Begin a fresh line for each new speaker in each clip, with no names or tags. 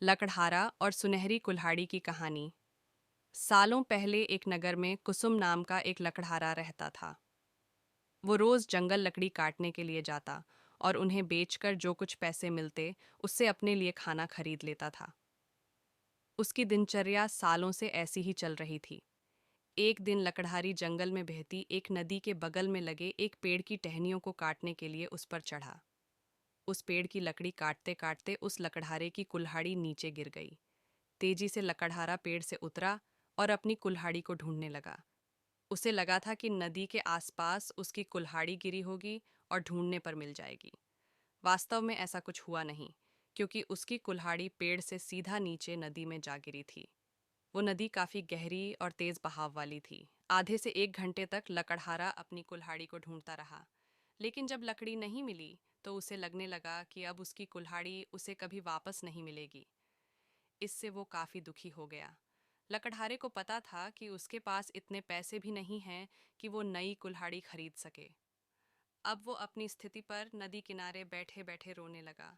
लकड़हारा और सुनहरी कुल्हाड़ी की कहानी। सालों पहले एक नगर में कुसुम नाम का एक लकड़हारा रहता था। वो रोज जंगल लकड़ी काटने के लिए जाता और उन्हें बेचकर जो कुछ पैसे मिलते उससे अपने लिए खाना खरीद लेता था। उसकी दिनचर्या सालों से ऐसी ही चल रही थी। एक दिन लकड़हारी जंगल में बहती एक नदी के बगल में लगे एक पेड़ की टहनियों को काटने के लिए उस पर चढ़ा। उस पेड़ की लकड़ी काटते काटते उस लकड़हारे की कुल्हाड़ी नीचे गिर गई। तेजी से लकड़हारा पेड़ से उतरा और अपनी कुल्हाड़ी को ढूंढने लगा। उसे लगा था कि नदी के आसपास उसकी कुल्हाड़ी गिरी होगी और ढूंढने पर मिल जाएगी। वास्तव में ऐसा कुछ हुआ नहीं, क्योंकि उसकी कुल्हाड़ी पेड़ से सीधा नीचे नदी में जा गिरी थी। वो नदी काफी गहरी और तेज बहाव वाली थी। आधे से 1 घंटे तक लकड़हारा अपनी कुल्हाड़ी को ढूंढता रहा, लेकिन जब लकड़ी नहीं मिली तो उसे लगने लगा कि अब उसकी कुल्हाड़ी उसे कभी वापस नहीं मिलेगी। इससे वो काफी दुखी हो गया। लकड़हारे को पता था कि उसके पास इतने पैसे भी नहीं हैं कि वो नई कुल्हाड़ी खरीद सके। अब वो अपनी स्थिति पर नदी किनारे बैठे बैठे रोने लगा।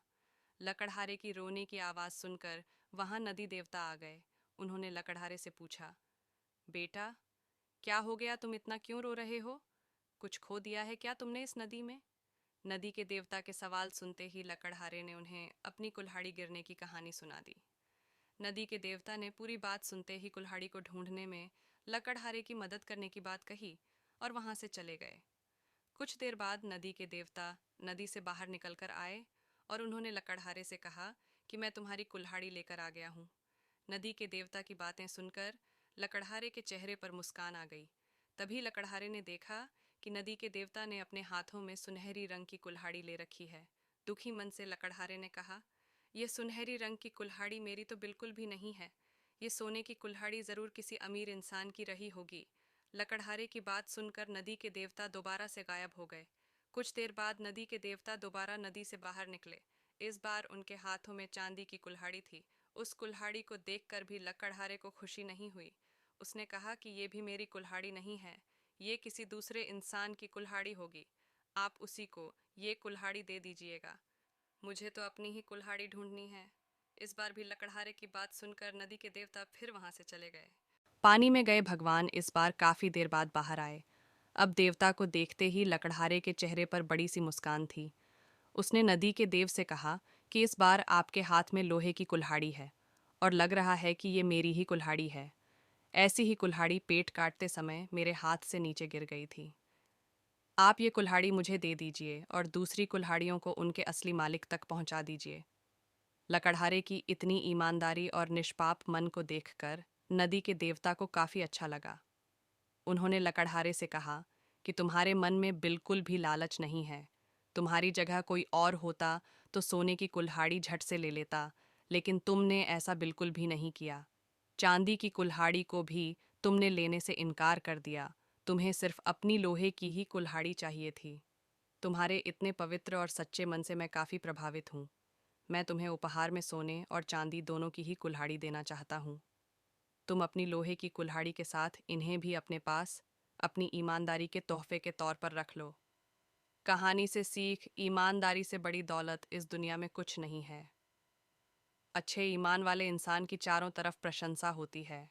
लकड़हारे की रोने की आवाज सुनकर वहां नदी देवता आ गए। उन्होंने लकड़हारे से पूछा, बेटा, क्या हो गया, तुम इतना क्यों रो रहे हो? कुछ खो दिया है क्या तुमने इस नदी में? नदी के देवता के सवाल सुनते ही लकड़हारे ने उन्हें अपनी कुल्हाड़ी गिरने की कहानी सुना दी। नदी के देवता ने पूरी बात सुनते ही कुल्हाड़ी को ढूंढने में लकड़हारे की मदद करने की बात कही और वहां से चले गए। कुछ देर बाद नदी के देवता नदी से बाहर निकलकर आए और उन्होंने लकड़हारे से कहा कि मैं तुम्हारी कुल्हाड़ी लेकर आ गया हूँ। नदी के देवता की बातें सुनकर लकड़हारे के चेहरे पर मुस्कान आ गई। तभी लकड़हारे ने देखा कि नदी के देवता ने अपने हाथों में सुनहरी रंग की कुल्हाड़ी ले रखी है। दुखी मन से लकड़हारे ने कहा, यह सुनहरी रंग की कुल्हाड़ी मेरी तो बिल्कुल भी नहीं है। ये सोने की कुल्हाड़ी जरूर किसी अमीर इंसान की रही होगी। लकड़हारे की बात सुनकर नदी के देवता दोबारा से गायब हो गए। कुछ देर बाद नदी के देवता दोबारा नदी से बाहर निकले। इस बार उनके हाथों में चांदी की कुल्हाड़ी थी। उस कुल्हाड़ी को देखकर भी लकड़हारे को खुशी नहीं हुई। उसने कहा कि ये भी मेरी कुल्हाड़ी नहीं है, ये किसी दूसरे इंसान की कुल्हाड़ी होगी। आप उसी को ये कुल्हाड़ी दे दीजिएगा। मुझे तो अपनी ही कुल्हाड़ी ढूंढनी है। इस बार भी लकड़हारे की बात सुनकर नदी के देवता फिर वहां से चले गए। पानी में गए भगवान इस बार काफी देर बाद बाहर आए। अब देवता को देखते ही लकड़हारे के चेहरे पर बड़ी सी मुस्कान थी। उसने नदी के देव से कहा कि इस बार आपके हाथ में लोहे की कुल्हाड़ी है और लग रहा है कि ये मेरी ही कुल्हाड़ी है। ऐसी ही कुल्हाड़ी पेट काटते समय मेरे हाथ से नीचे गिर गई थी। आप ये कुल्हाड़ी मुझे दे दीजिए और दूसरी कुल्हाड़ियों को उनके असली मालिक तक पहुंचा दीजिए। लकड़हारे की इतनी ईमानदारी और निष्पाप मन को देखकर नदी के देवता को काफी अच्छा लगा। उन्होंने लकड़हारे से कहा कि तुम्हारे मन में बिल्कुल भी लालच नहीं है। तुम्हारी जगह कोई और होता तो सोने की कुल्हाड़ी झट से ले लेता, लेकिन तुमने ऐसा बिल्कुल भी नहीं किया। चांदी की कुल्हाड़ी को भी तुमने लेने से इनकार कर दिया। तुम्हें सिर्फ अपनी लोहे की ही कुल्हाड़ी चाहिए थी। तुम्हारे इतने पवित्र और सच्चे मन से मैं काफी प्रभावित हूँ। मैं तुम्हें उपहार में सोने और चांदी दोनों की ही कुल्हाड़ी देना चाहता हूँ। तुम अपनी लोहे की कुल्हाड़ी के साथ इन्हें भी अपने पास अपनी ईमानदारी के तोहफे के तौर पर रख लो। कहानी से सीख, ईमानदारी से बड़ी दौलत इस दुनिया में कुछ नहीं है। अच्छे ईमान वाले इंसान की चारों तरफ प्रशंसा होती है।